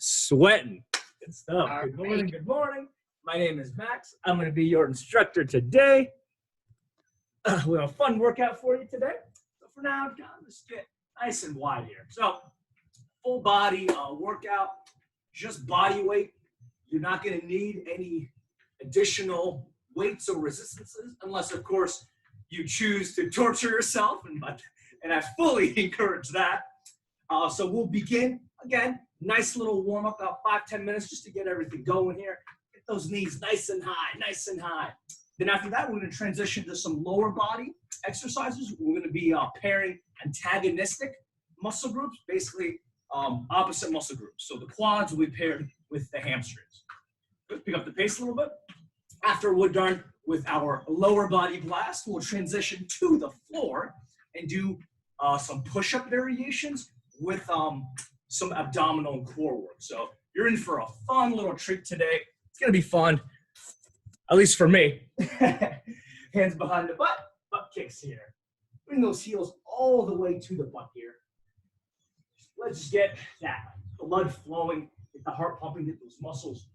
sweating. Good stuff. Good morning. Good morning. My name is Max. I'm going to be your instructor today. We have a fun workout for you today. So for now, let's get nice and wide here. So full body workout, just body weight. You're not going to need any additional weights or resistances unless, of course, you choose to torture yourself, and I fully encourage that. So we'll begin, again, nice little warm-up, about 5-10 minutes just to get everything going here. Get those knees nice and high, nice and high. Then after that, we're going to transition to some lower body exercises. We're going to be pairing antagonistic muscle groups, basically opposite muscle groups. So the quads will be paired with the hamstrings. Let's pick up the pace a little bit. After we're done with our lower body blast, we'll transition to the floor and do some push-up variations with some abdominal and core work. So you're in for a fun little treat today. It's going to be fun, at least for me. Hands behind the butt kicks here. Bring those heels all the way to the butt here. Let's just get that blood flowing, get the heart pumping, get those muscles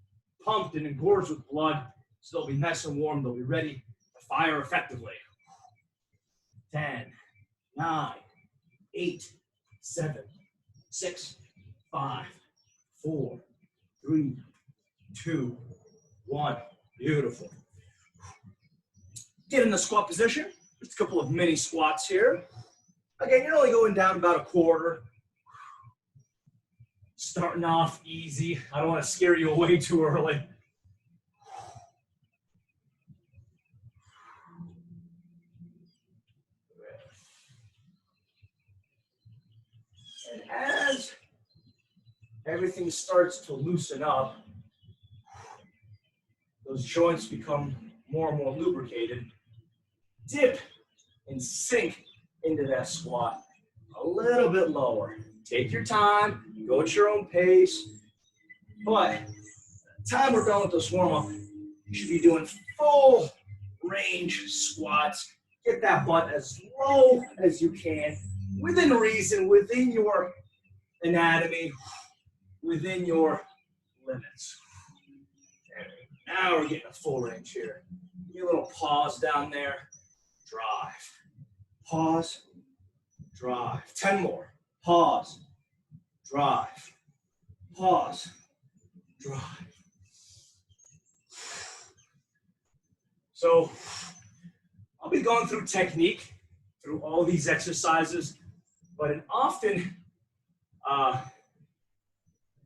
pumped and engorged with blood. So they'll be nice and warm. They'll be ready to fire effectively. 10, 9, 8, 7, 6, 5, 4, 3, 2, 1. Beautiful. Get in the squat position. Just a couple of mini squats here. Again, you're only going down about a quarter. Starting off easy. I don't want to scare you away too early. And as everything starts to loosen up, those joints become more and more lubricated. Dip and sink into that squat a little bit lower. Take your time, go at your own pace. But by the time we're done with this warm-up, you should be doing full range squats. Get that butt as low as you can, within reason, within your anatomy, within your limits. Now we're getting a full range here. Give me a little pause down there. Drive. Pause. Drive. 10 more. Pause. Drive. Pause. Drive. So I'll be going through technique through all these exercises, but an often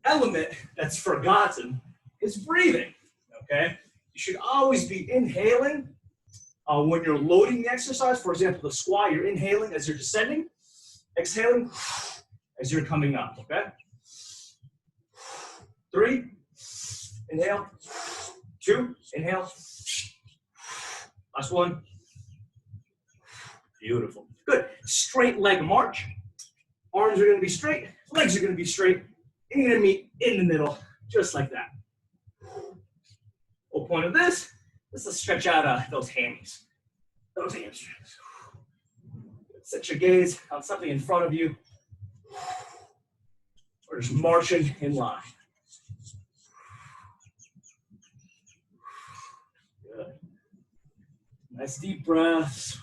element that's forgotten is breathing. Okay, you should always be inhaling when you're loading the exercise. For example, the squat, you're inhaling as you're descending, exhaling as you're coming up. Okay, 3, inhale, 2, inhale, last 1. Beautiful. Good. Straight leg march. Arms are going to be straight, legs are going to be straight, and you're going to meet in the middle, just like that. Whole point of this is to stretch out those hammies, those hamstrings. Set your gaze on something in front of you, or just marching in line. Good. Nice deep breaths.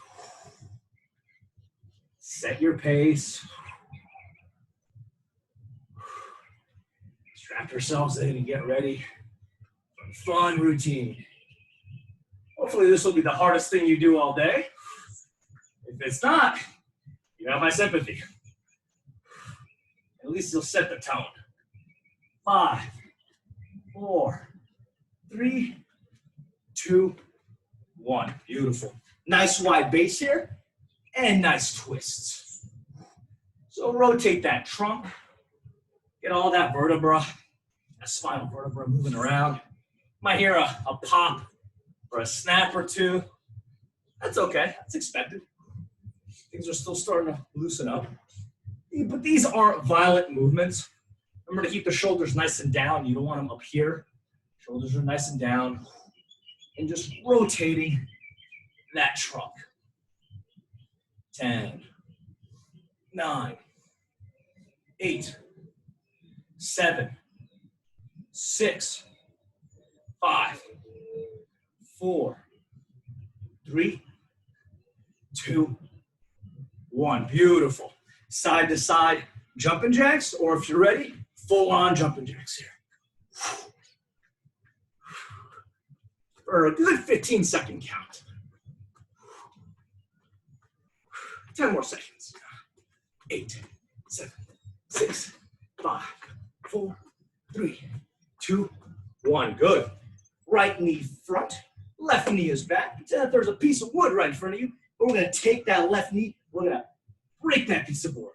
Set your pace. Strap yourselves in and get ready. Fun routine. Hopefully this will be the hardest thing you do all day. If it's not, you have my sympathy. At least you'll set the tone. 5, 4, 3, 2, 1. Beautiful. Nice wide base here and nice twists. So rotate that trunk. Get all that vertebra, that spinal vertebra moving around. Might hear a pop or a snap or two. That's okay. That's expected. Things are still starting to loosen up. But these aren't violent movements. Remember to keep the shoulders nice and down. You don't want them up here. Shoulders are nice and down. And just rotating that trunk. 10, 9, 8, 7, 6, 5, 4, 3, 2, 1. Beautiful. Side to side jumping jacks, or if you're ready, full on jumping jacks here. For a good 15-second count. 10 more seconds. 8, 7, 6, 5, 4, 3, 2, 1. Good. Right knee front, left knee is back. Pretend that there's a piece of wood right in front of you, but we're going to take that left knee, we're going to break that piece of board.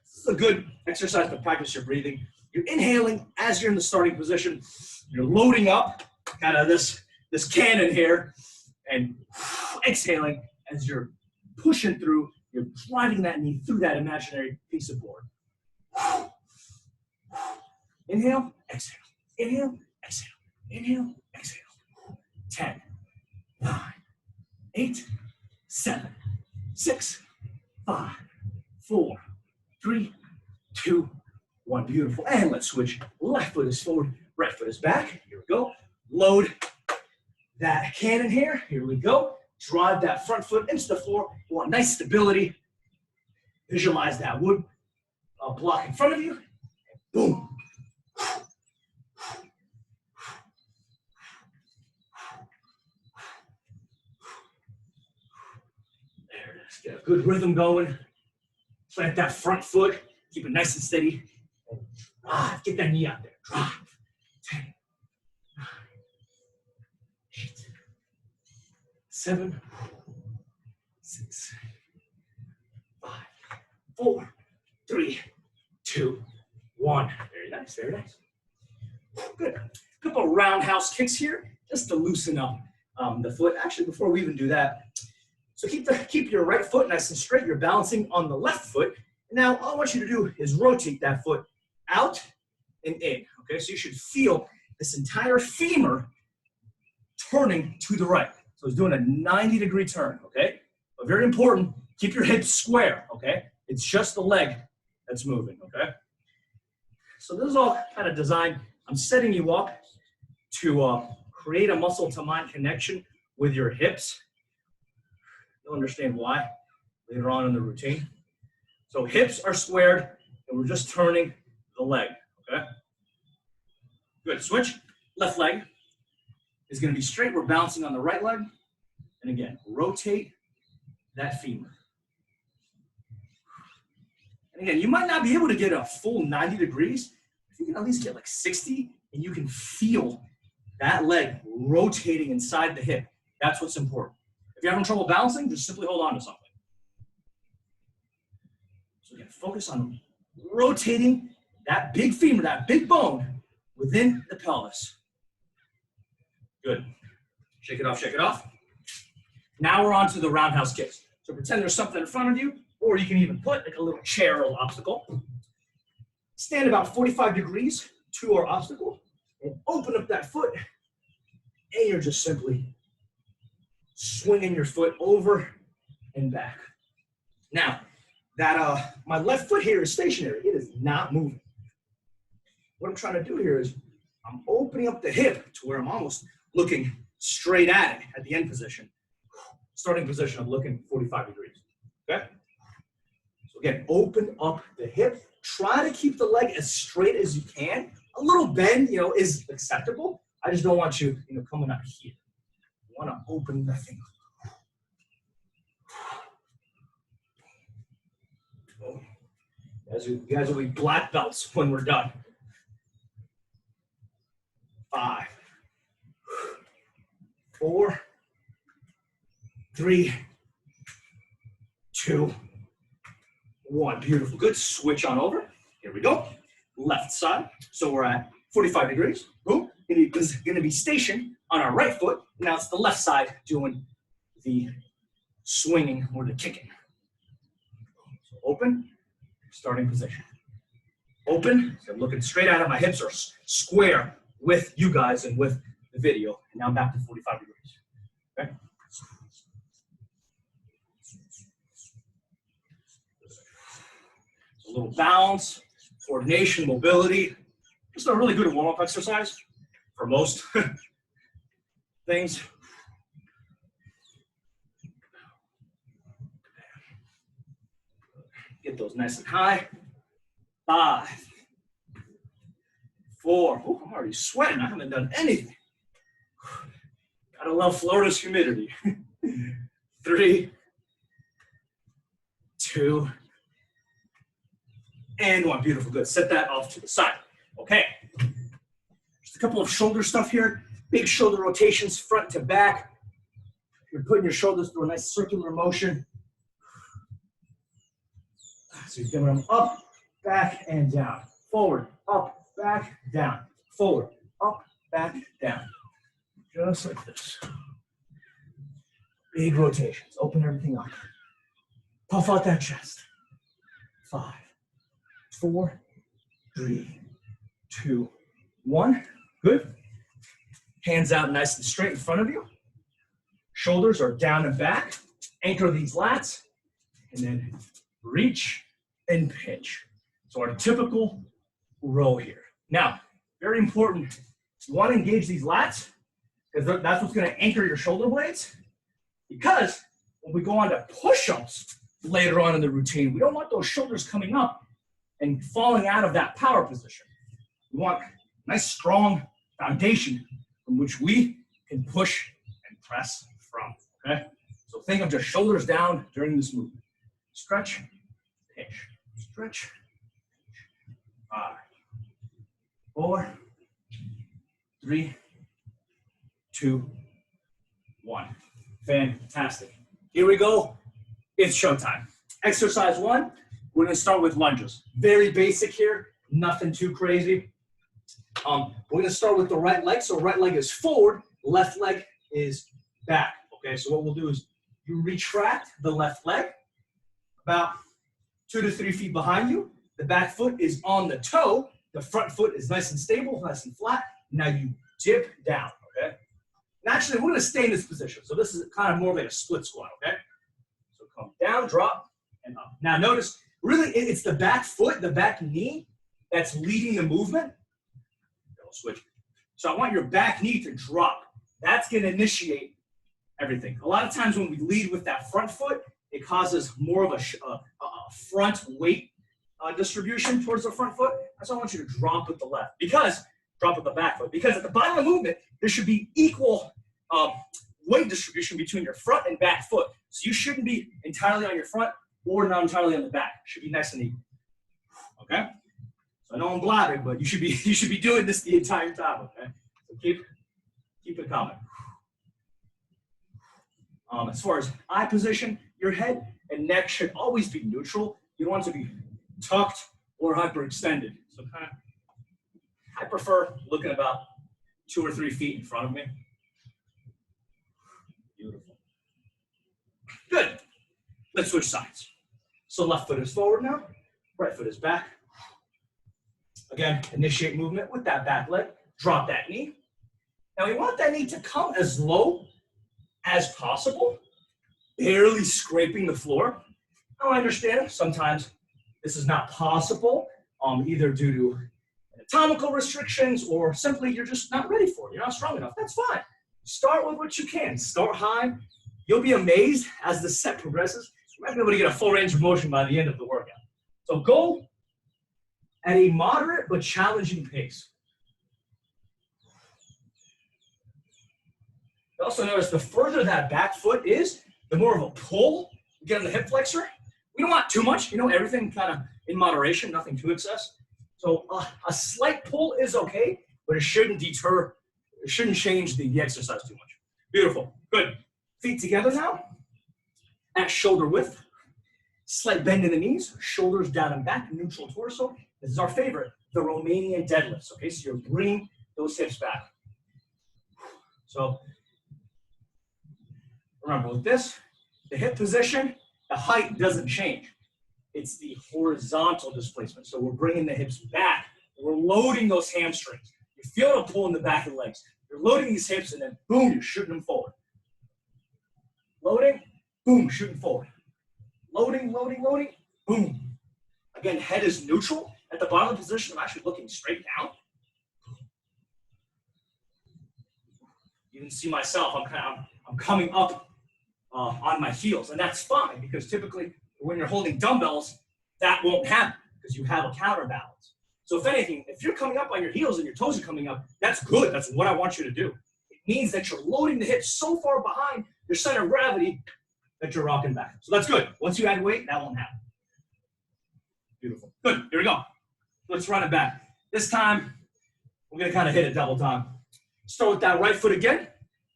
This is a good exercise to practice your breathing. You're inhaling as you're in the starting position. You're loading up kind of this cannon here, and exhaling as you're pushing through. You're driving that knee through that imaginary piece of board. Inhale, exhale. Inhale, exhale. Inhale, exhale. 10, 9, 8, 7, 6, 5, 4, 3, 2, 1. Beautiful. And let's switch. Left foot is forward, right foot is back. Here we go. Load that cannon here. Here we go. Drive that front foot into the floor. We want nice stability. Visualize that wood block in front of you. Boom. There it is. Get a good rhythm going. Plant that front foot. Keep it nice and steady. Drive. Get that knee out there. Drive. 10, 9, 8, 7, 6, 5, 4, 3, 2, 1. Very nice, very nice. Good. A couple roundhouse kicks here, just to loosen up the foot. Actually, before we even do that, so keep your right foot nice and straight. You're balancing on the left foot. Now, all I want you to do is rotate that foot out and in. Okay, so you should feel this entire femur turning to the right. So it's doing a 90-degree turn, okay? But very important, keep your hips square, okay? It's just the leg that's moving, okay? So this is all kind of designed. I'm setting you up to create a muscle-to-mind connection with your hips. You'll understand why later on in the routine. So hips are squared, and we're just turning the leg, okay? Good, switch. Left leg is gonna be straight. We're bouncing on the right leg. And again, rotate that femur. And again, you might not be able to get a full 90 degrees. If you can at least get like 60, and you can feel that leg rotating inside the hip, that's what's important. If you're having trouble balancing, just simply hold on to something. So again, focus on rotating that big femur, that big bone within the pelvis. Good. Shake it off, shake it off. Now we're on to the roundhouse kicks. So pretend there's something in front of you, or you can even put like a little chair or obstacle. Stand about 45 degrees to our obstacle, and open up that foot, and you're just simply swinging your foot over and back. Now, that my left foot here is stationary. It is not moving. What I'm trying to do here is I'm opening up the hip to where I'm almost looking straight at it at the end position. Starting position of looking 45 degrees, okay? So again, open up the hip. Try to keep the leg as straight as you can. A little bend, is acceptable. I just don't want you, coming out here. You want to open the thing up. You guys will be black belts when we're done. 5, 4, 3, 2, 1. Beautiful. Good. Switch on over. Here we go. Left side. So we're at 45 degrees. Boom. It's going to be stationed on our right foot. Now it's the left side doing the swinging or the kicking. So open. Starting position. Open. So I'm looking straight at it. My hips are square with you guys and with the video. And now I'm back to 45 degrees. Okay? A little bounce, coordination, mobility. Just a really good warm-up exercise for most things. Get those nice and high. 5, 4. Ooh, I'm already sweating. I haven't done anything. Gotta love Florida's humidity. 3, 2, and 1. Beautiful. Good. Set that off to the side. Okay. Just a couple of shoulder stuff here. Big shoulder rotations, front to back. You're putting your shoulders through a nice circular motion. So you're giving them up, back, and down. Forward, up, back, down. Forward, up, back, down. Just like this. Big rotations. Open everything up. Puff out that chest. 5, 4, 3, 2, 1. Good. Hands out nice and straight in front of you. Shoulders are down and back. Anchor these lats. And then reach and pinch. So our typical row here. Now, very important. You want to engage these lats because that's what's going to anchor your shoulder blades. Because when we go on to push-ups later on in the routine, we don't want those shoulders coming up and falling out of that power position. We want a nice, strong foundation from which we can push and press from, okay? So think of just shoulders down during this movement. Stretch, pinch, stretch, pinch. 5, 4, 3, 2, 1. Fantastic. Here we go. It's showtime. Exercise 1, we're going to start with lunges. Very basic here, nothing too crazy. We're going to start with the right leg. So right leg is forward, left leg is back. Okay, so what we'll do is you retract the left leg about 2 to 3 feet behind you. The back foot is on the toe. The front foot is nice and stable, nice and flat. Now you dip down, okay? And actually, we're going to stay in this position. So this is kind of more like a split squat, okay? So come down, drop, and up. Now notice, really, it's the back foot, the back knee that's leading the movement. I'll switch. So I want your back knee to drop. That's going to initiate everything. A lot of times when we lead with that front foot, it causes more of a front weight distribution towards the front foot. That's why I want you to drop with the left. Drop with the back foot. Because at the bottom of the movement, there should be equal weight distribution between your front and back foot. So you shouldn't be entirely on your front or not entirely on the back. It should be nice and even. Okay? So I know I'm blabbing, but you should be doing this the entire time, okay? So keep it coming. As far as eye position, your head and neck should always be neutral. You don't want it to be tucked or hyperextended. So I prefer looking about 2 or 3 feet in front of me. Beautiful. Good. Let's switch sides. So left foot is forward now. Right foot is back. Again, initiate movement with that back leg. Drop that knee. Now we want that knee to come as low as possible, barely scraping the floor. Now I understand sometimes this is not possible, either due to anatomical restrictions or simply you're just not ready for it. You're not strong enough. That's fine. Start with what you can. Start high. You'll be amazed as the set progresses. You might be able to get a full range of motion by the end of the workout. So go at a moderate but challenging pace. You also notice the further that back foot is, the more of a pull you get on the hip flexor. We don't want too much, everything kind of in moderation, nothing too excess. So a slight pull is okay, but it shouldn't deter, it shouldn't change the exercise too much. Beautiful, good. Feet together now, at shoulder width. Slight bend in the knees, shoulders down and back, neutral torso. This is our favorite, the Romanian deadlifts, okay? So you're bringing those hips back. So remember with this, the hip position, the height doesn't change. It's the horizontal displacement. So we're bringing the hips back. We're loading those hamstrings. You feel a pull in the back of the legs. You're loading these hips and then boom, you're shooting them forward. Loading, boom, shooting forward. Loading, loading, loading, boom. Again, head is neutral At the bottom of the position, I'm actually looking straight down. You can see myself, I'm coming up on my heels, and that's fine because typically when you're holding dumbbells, that won't happen because you have a counterbalance. So if anything, if you're coming up on your heels and your toes are coming up, that's good. That's what I want you to do. It means that you're loading the hips so far behind your center of gravity that you're rocking back. So that's good. Once you add weight, that won't happen. Beautiful. Good. Here we go. Let's run it back. This time, we're going to kind of hit it double time. Start with that right foot again.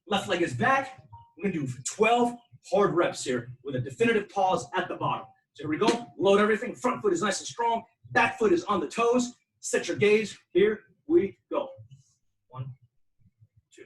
Left leg is back. We're going to do 12 hard reps here with a definitive pause at the bottom. So here we go. Load everything. Front foot is nice and strong. Back foot is on the toes. Set your gaze. Here we go. 1, 2.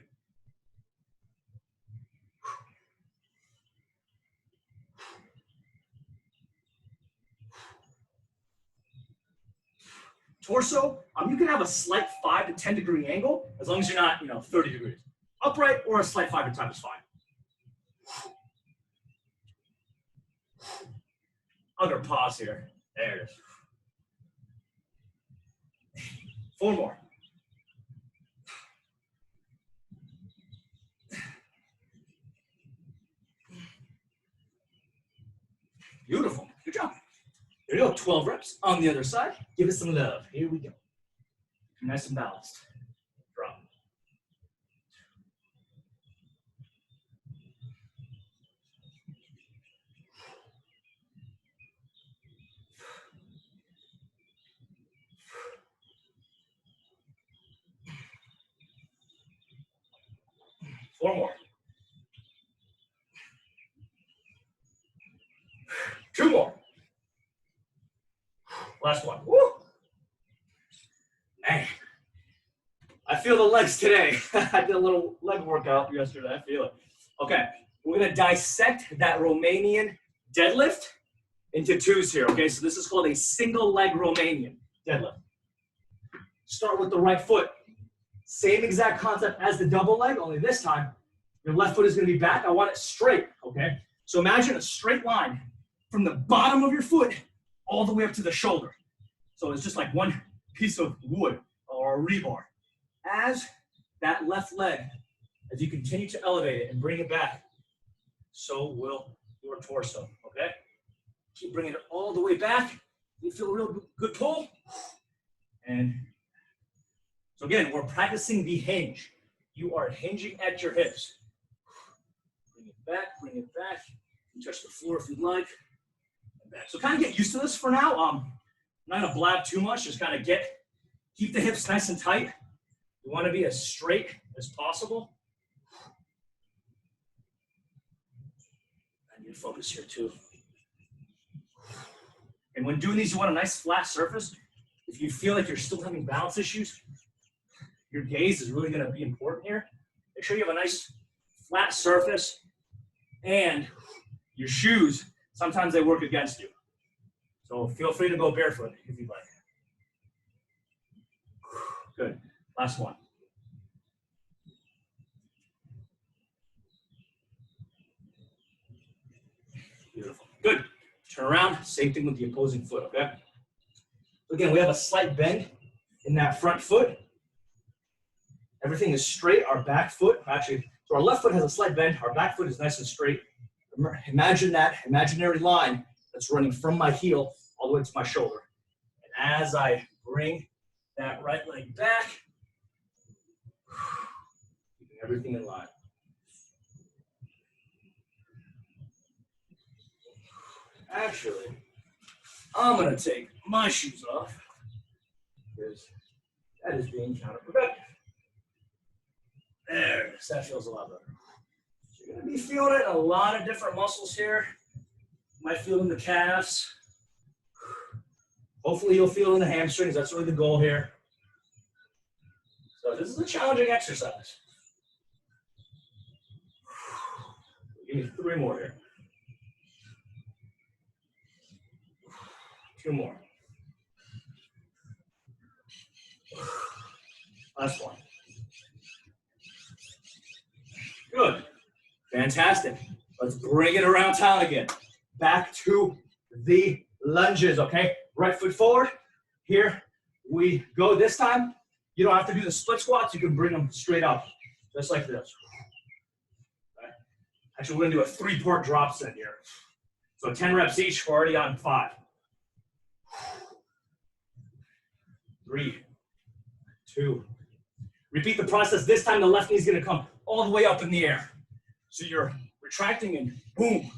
Torso, you can have a slight 5 to 10 degree angle as long as you're not, 30 degrees. Upright or a slight 5 to 10 is fine. Other pause here. There it is. 4 more. Beautiful. Good job. There you go. 12 reps on the other side. Give it some love. Here we go. Nice and balanced. Drop. Four more. 2 more. Last one. Woo! Man, I feel the legs today. I did a little leg workout yesterday. I feel it. Okay, we're gonna dissect that Romanian deadlift into 2s here. Okay, so this is called a single leg Romanian deadlift. Start with the right foot. Same exact concept as the double leg, only this time your left foot is gonna be back. I want it straight. Okay, so imagine a straight line from the bottom of your foot all the way up to the shoulder. So it's just like one piece of wood or a rebar. As that left leg, as you continue to elevate it and bring it back, so will your torso, okay? Keep bringing it all the way back. You feel a real good pull. And so again, we're practicing the hinge. You are hinging at your hips. Bring it back, bring it back. You can touch the floor if you'd like. So kind of get used to this for now. I'm not gonna blab too much, just kind of keep the hips nice and tight. You wanna be as straight as possible. I need to focus here too. And when doing these, you want a nice flat surface. If you feel like you're still having balance issues, your gaze is really gonna be important here. Make sure you have a nice flat surface, and your shoes, sometimes they work against you. So feel free to go barefoot if you'd like. Good. Last one. Beautiful. Good. Turn around. Same thing with the opposing foot, okay? Again, we have a slight bend in that front foot. Everything is straight. Our back foot, actually, so our left foot has a slight bend. Our back foot is nice and straight. Imagine that imaginary line that's running from my heel all the way to my shoulder. And as I bring that right leg back, keeping everything in line. Actually, I'm gonna take my shoes off because that is being counterproductive. There, that feels a lot better. You're gonna be feeling it in a lot of different muscles here. You might feel it in the calves. Hopefully you'll feel it in the hamstrings. That's really the goal here. So this is a challenging exercise. Give me 3 more here. 2 more. Last one. Good. Fantastic. Let's bring it around town again. Back to the lunges, okay? Right foot forward, Here we go. This time, you don't have to do the split squats. You can bring them straight up, just like this. Okay. Actually, we're gonna do a 3-part drop set here. So 10 reps each, we're already on 5. 3, 2. Repeat the process. This time the left knee is gonna come all the way up in the air. So you're retracting and boom,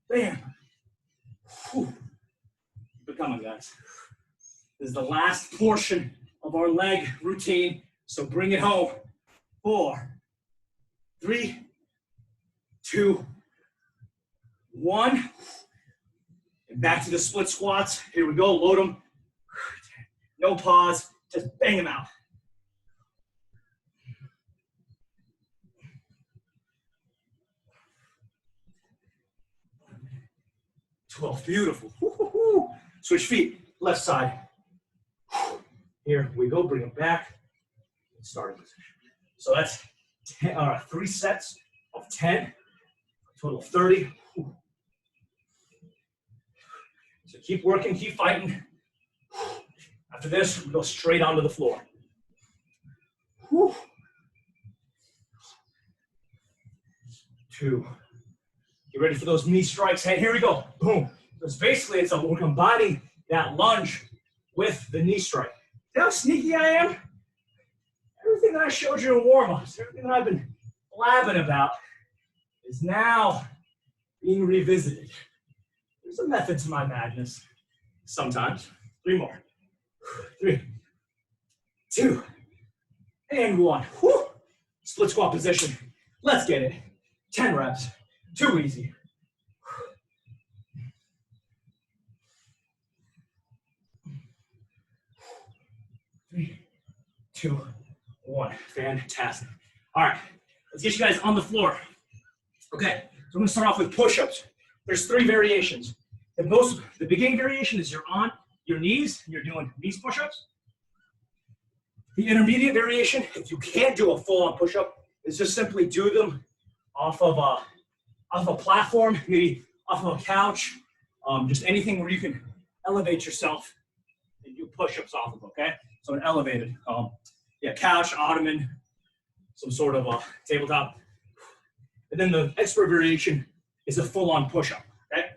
bam. Whew. Keep it coming, guys. This is the last portion of our leg routine, so bring it home. 4, 3, 2, 1. And back to the split squats. Here we go, load them. No pause, just bang them out. 12, beautiful. Woo-hoo-hoo. Switch feet, left side. Here we go, bring them back. Starting position. So that's 3 sets of 10, a total of 30. So keep working, keep fighting. After this, we go straight onto the floor. Whew. 2. Get ready for those knee strikes. Hey, here we go. Boom. Because basically, we're combining that lunge with the knee strike. See how sneaky I am? Everything that I showed you in warm-ups, everything that I've been blabbing about is now being revisited. There's a method to my madness. Sometimes. 3 more. 3, 2, and 1. Whew. Split squat position. Let's get it. 10 reps. Too easy. 3, 2, 1. Fantastic. All right, let's get you guys on the floor. Okay, so I'm gonna start off with push-ups. There's 3 variations. The beginning variation is you're on your knees and you're doing knees push-ups. The intermediate variation, if you can't do a full-on push-up, is just simply do them off of a platform, maybe off of a couch, just anything where you can elevate yourself and do push-ups off of, okay? So an elevated, couch, ottoman, some sort of a tabletop. And then the expert variation is a full-on push-up, okay?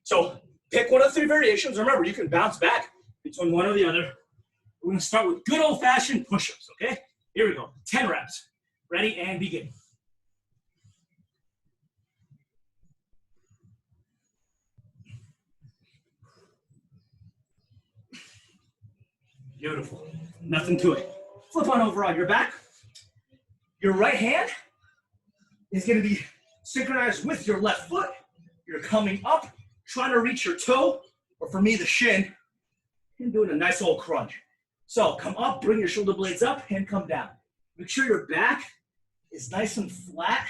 So pick one of the 3 variations. Remember, you can bounce back between one or the other. We're gonna start with good old-fashioned push-ups, okay? Here we go, 10 reps. Ready, and begin. Beautiful, nothing to it. Flip on over on your back. Your right hand is gonna be synchronized with your left foot. You're coming up, trying to reach your toe, or for me, the shin, and doing a nice old crunch. So come up, bring your shoulder blades up, and come down. Make sure your back is nice and flat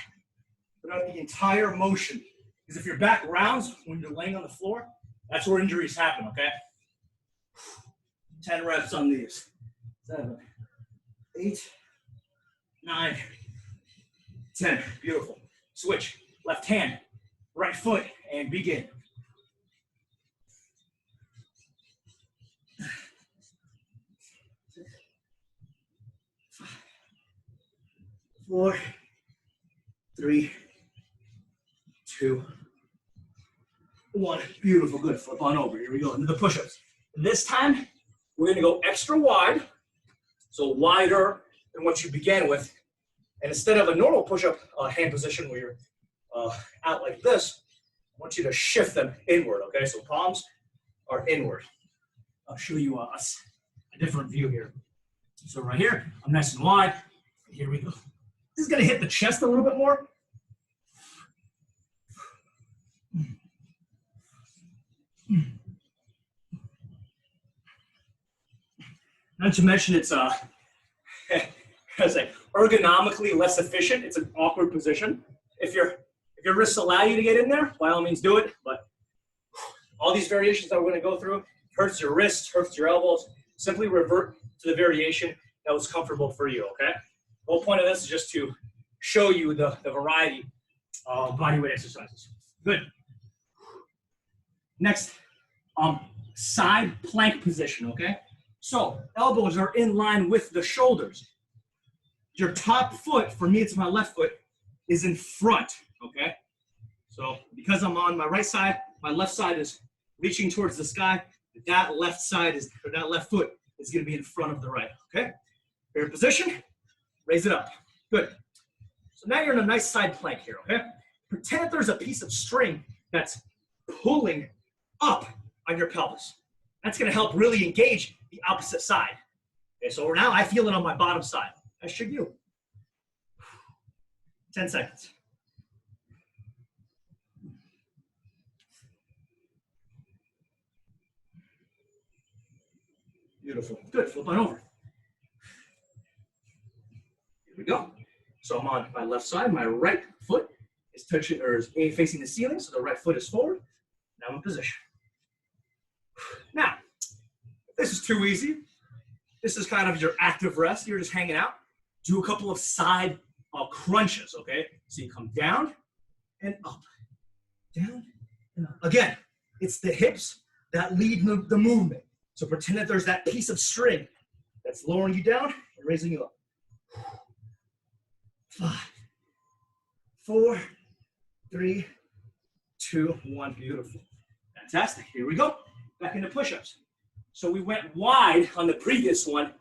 throughout the entire motion. Because if your back rounds when you're laying on the floor, that's where injuries happen, okay? 10 reps on these. 7, 8, 9, 10. Beautiful. Switch. Left hand, right foot, and begin. 4, 3, 2, 1. Beautiful. Good. Flip on over. Here we go into the push-ups. This time, we're going to go extra wide, so wider than what you began with. And instead of a normal push-up hand position where you're out like this, I want you to shift them inward, okay? So palms are inward. I'll show you a different view here. So right here, I'm nice and wide. Here we go. This is going to hit the chest a little bit more. Not to mention it's ergonomically less efficient. It's an awkward position. If your wrists allow you to get in there, by all means do it. But all these variations that we're going to go through hurts your wrists, hurts your elbows. Simply revert to the variation that was comfortable for you. Okay. The whole point of this is just to show you the variety of bodyweight exercises. Good. Next, side plank position, okay? So elbows are in line with the shoulders. Your top foot, for me it's my left foot, is in front, okay? So because I'm on my right side, my left side is reaching towards the sky. That left side is, or that left foot is gonna be in front of the right, okay? You're in position, raise it up. Good. So now you're in a nice side plank here, okay? Pretend that there's a piece of string that's pulling up on your pelvis. That's gonna help really engage the opposite side. Okay, so now I feel it on my bottom side. As should you. 10 seconds. Beautiful. Good. Flip on over. Here we go. So I'm on my left side. My right foot is touching or is facing the ceiling, so the right foot is forward. Now I'm in position. Now, if this is too easy, this is kind of your active rest. You're just hanging out. Do a couple of side crunches, okay? So you come down and up, down and up. Again, it's the hips that lead the movement. So pretend that there's that piece of string that's lowering you down and raising you up. 5, 4, 3, 2, 1. Beautiful. Fantastic. Here we go. Back into push-ups. So we went wide on the previous one.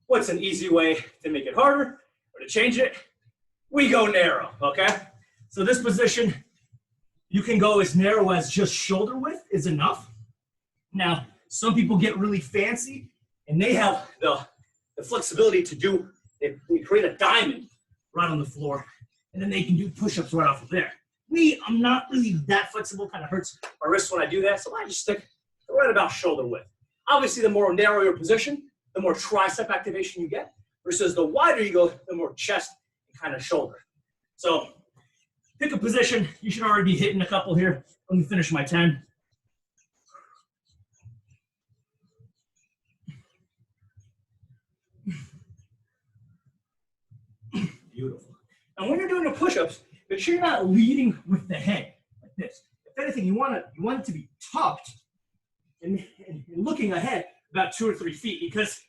What's an easy way to make it harder or to change it? We go narrow, okay? So this position, you can go as narrow as just shoulder width is enough. Now, some people get really fancy and they have the flexibility to do, they create a diamond right on the floor and then they can do push-ups right off of there. Me, I'm not really that flexible, kind of hurts my wrist when I do that, so I just stick right about shoulder width. Obviously, the more narrow your position, the more tricep activation you get, versus the wider you go, the more chest and kind of shoulder. So pick a position. You should already be hitting a couple here. Let me finish my 10. Beautiful. And when you're doing the push-ups, make sure you're not leading with the head like this. If anything, you want it to be tucked and looking ahead about 2 or 3 feet, because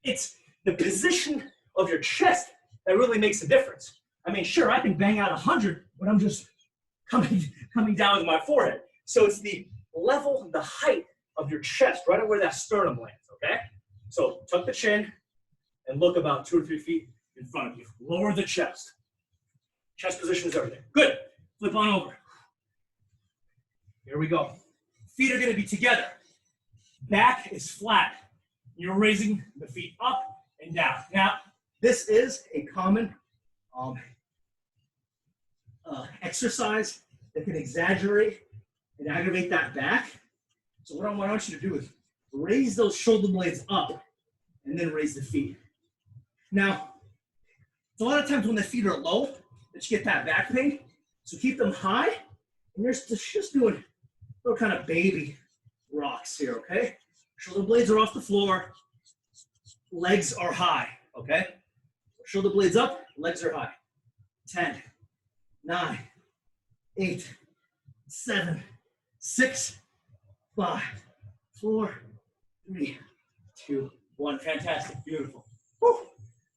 it's the position of your chest that really makes a difference. I mean, sure, I can bang out 100, but I'm just coming down with my forehead. So it's the level, the height of your chest, right where that sternum lands, okay? So tuck the chin and look about 2 or 3 feet in front of you. Lower the chest. Chest position is everything. Good. Flip on over. Here we go. Feet are going to be together. Back is flat. You're raising the feet up and down. Now, this is a common exercise that can exaggerate and aggravate that back. So what I want you to do is raise those shoulder blades up and then raise the feet. Now, a lot of times when the feet are low, that you get that back pain. So keep them high, and you're just doing little kind of baby rocks here, okay? Shoulder blades are off the floor, legs are high, okay? Shoulder blades up, legs are high. 10, 9, 8, 7, 6, 5, 4, 3, 2, 1. Fantastic, beautiful. Woo.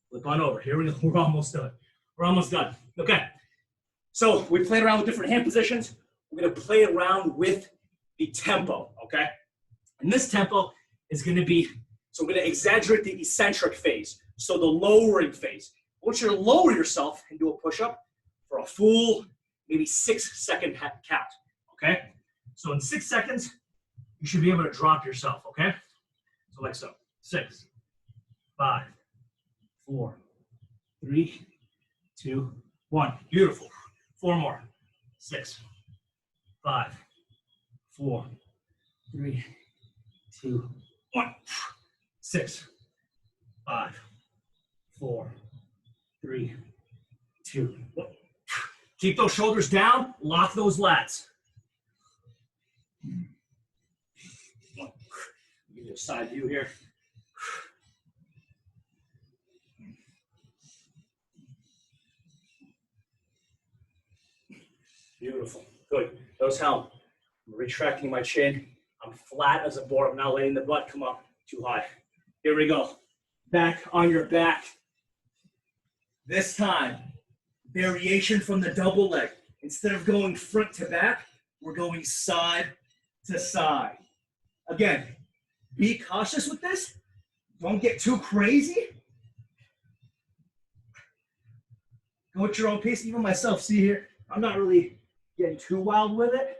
Flip on over. Here we go. We're almost done. We're almost done. Okay. So we played around with different hand positions. We're going to play around with the tempo, okay? And this tempo is going to be, so we're going to exaggerate the eccentric phase, so the lowering phase. I want you to lower yourself and do a push-up for a full, maybe 6-second count, okay? So in 6 seconds, you should be able to drop yourself, okay? So like so. 6, 5, 4, 3, 2, 1. Beautiful. 4 more. 6, 5, 4, 3, 2, 1. 6, 5, 4, 3, 2, 1. Keep those shoulders down. Lock those lats. Give you a side view here. Beautiful. Good. Those help. I'm retracting my chin. I'm flat as a board. I'm not letting the butt come up too high. Here we go. Back on your back. This time, variation from the double leg. Instead of going front to back, we're going side to side. Again, be cautious with this. Don't get too crazy. Go at your own pace. Even myself, see here, I'm not really getting too wild with it.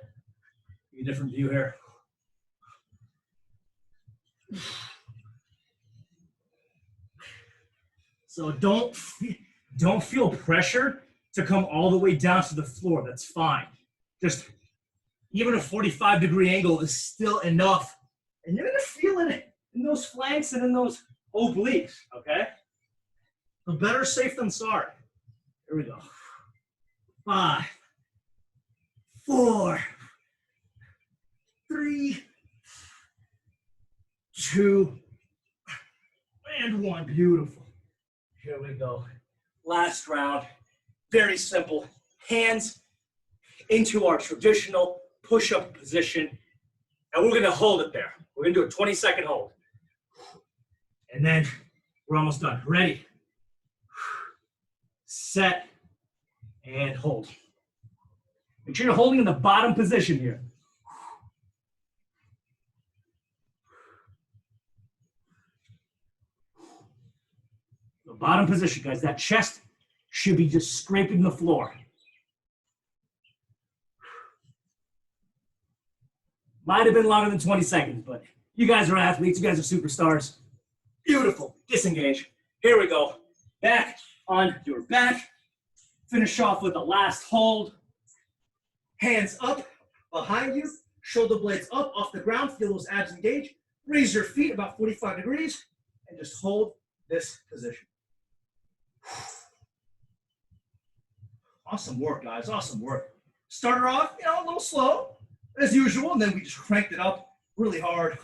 Give you a different view here. So don't feel pressure to come all the way down to the floor. That's fine. Just even a 45-degree angle is still enough. And you're going to feel it in those flanks and in those obliques, okay? So better safe than sorry. Here we go. 5, 4, 3, 2, and 1. Beautiful. Here we go. Last round. Very simple. Hands into our traditional push-up position. And we're going to hold it there. We're going to do a 20-second hold. And then we're almost done. Ready? Set. And hold. Make sure you're holding in the bottom position here. The bottom position, guys. That chest should be just scraping the floor. Might have been longer than 20 seconds, but you guys are athletes. You guys are superstars. Beautiful. Disengage. Here we go. Back on your back. Finish off with the last hold. Hands up behind you. Shoulder blades up off the ground. Feel those abs engage. Raise your feet about 45 degrees and just hold this position. Awesome work, guys. Awesome work. Started off, a little slow as usual, and then we just cranked it up really hard.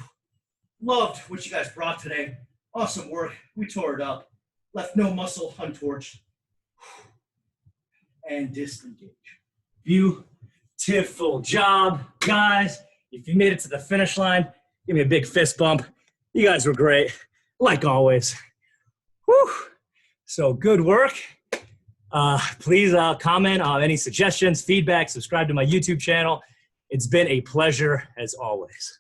Loved what you guys brought today. Awesome work. We tore it up. Left no muscle untorched. And disengage. Beautiful job, guys. If you made it to the finish line, give me a big fist bump. You guys were great, like always. Whew. So good work. Please comment on any suggestions, feedback, subscribe to my YouTube channel. It's been a pleasure as always.